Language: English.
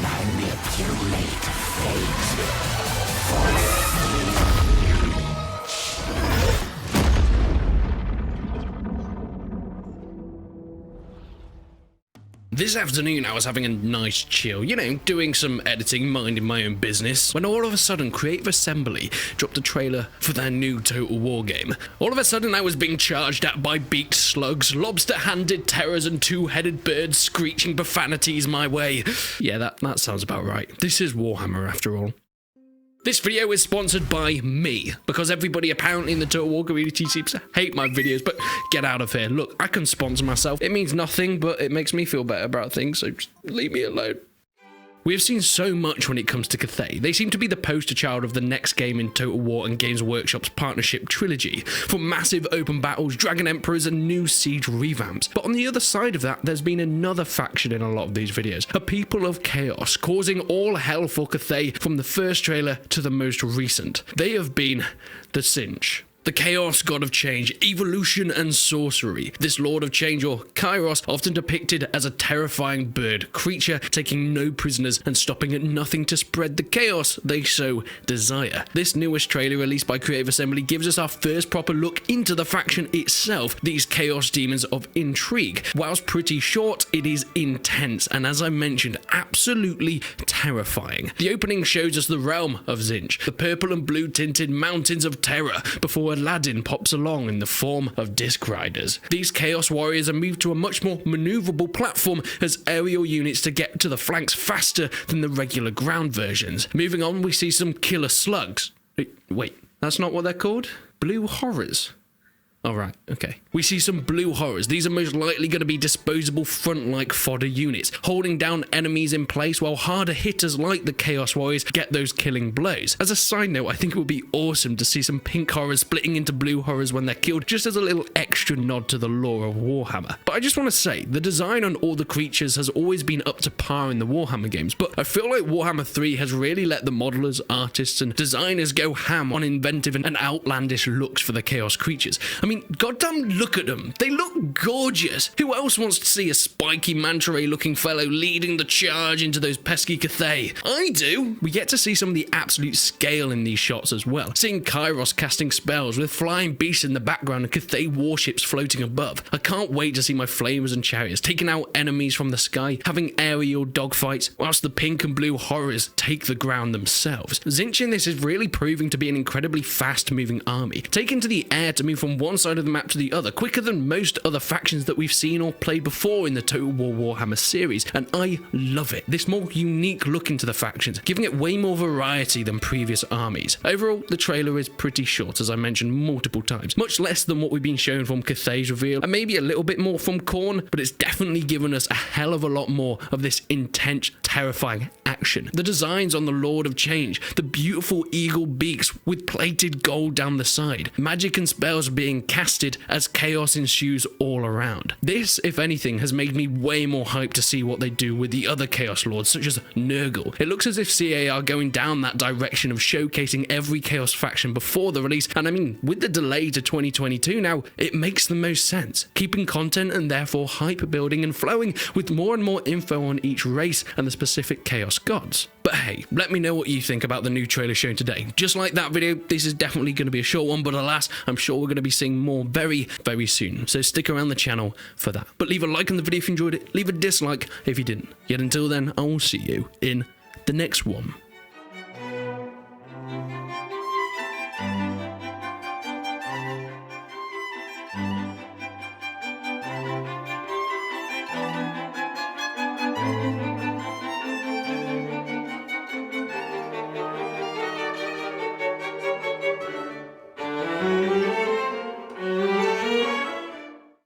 Manipulate fate. This afternoon I was having a nice chill, you know, doing some editing, minding my own business, when all of a sudden Creative Assembly dropped a trailer for their new Total War game. All of a sudden I was being charged at by beaked slugs, lobster-handed terrors and two-headed birds screeching profanities my way. Yeah, that sounds about right. This is Warhammer after all. This video is sponsored by me, because everybody apparently in the Total War community seems to hate my videos, but get out of here. Look, I can sponsor myself. It means nothing, but it makes me feel better about things, so just leave me alone. We have seen so much when it comes to Cathay. They seem to be the poster child of the next game in Total War and Games Workshop's partnership trilogy, from massive open battles, Dragon Emperors, and new siege revamps. But on the other side of that, there's been another faction in a lot of these videos, a people of chaos, causing all hell for Cathay from the first trailer to the most recent. They have been the Tzeentch. The Chaos God of Change, Evolution and Sorcery. This Lord of Change, or Kairos, often depicted as a terrifying bird creature, taking no prisoners and stopping at nothing to spread the chaos they so desire. This newest trailer released by Creative Assembly gives us our first proper look into the faction itself, these Chaos Demons of Intrigue. Whilst pretty short, it is intense, and as I mentioned, absolutely terrifying. The opening shows us the realm of tzeentch, the purple and blue tinted mountains of terror, before Aladdin pops along in the form of disc riders. These Chaos Warriors are moved to a much more maneuverable platform as aerial units to get to the flanks faster than the regular ground versions. Moving on, we see some killer slugs. Wait, that's not what they're called? Blue Horrors. Alright, okay. We see some blue horrors. These are most likely going to be disposable front-like fodder units, holding down enemies in place while harder hitters like the Chaos Warriors get those killing blows. As a side note, I think it would be awesome to see some pink horrors splitting into blue horrors when they're killed, just as a little extra nod to the lore of Warhammer. But I just want to say, the design on all the creatures has always been up to par in the Warhammer games, but I feel like Warhammer 3 has really let the modelers, artists, and designers go ham on inventive and outlandish looks for the Chaos creatures. I mean, goddamn, look at them. They look gorgeous. Who else wants to see a spiky manta ray looking fellow leading the charge into those pesky Cathay? I do. We get to see some of the absolute scale in these shots as well. Seeing Kairos casting spells with flying beasts in the background and Cathay warships floating above. I can't wait to see my flamers and chariots taking out enemies from the sky, having aerial dogfights, whilst the pink and blue horrors take the ground themselves. Tzeentch in this is really proving to be an incredibly fast-moving army, taken to the air to move from one side of the map to the other, quicker than most other factions that we've seen or played before in the Total War Warhammer series, and I love it. This more unique look into the factions, giving it way more variety than previous armies. Overall, the trailer is pretty short, as I mentioned multiple times, much less than what we've been shown from Cathay's reveal, and maybe a little bit more from Khorne, but it's definitely given us a hell of a lot more of this intense, terrifying action. The designs on the Lord of Change, the beautiful eagle beaks with plated gold down the side, magic and spells being casted as chaos ensues all around. This, if anything, has made me way more hyped to see what they do with the other Chaos Lords, such as Nurgle. It looks as if CA are going down that direction of showcasing every Chaos faction before the release, and I mean, with the delay to 2022 now, it makes the most sense, keeping content and therefore hype building and flowing with more and more info on each race and the specific Chaos gods. But hey, let me know what you think about the new trailer shown today. Just like that video, this is definitely going to be a short one, but alas, I'm sure we're going to be seeing more very, very soon. So stick around the channel for that. But leave a like on the video if you enjoyed it, leave a dislike if you didn't. Yet until then, I will see you in the next one.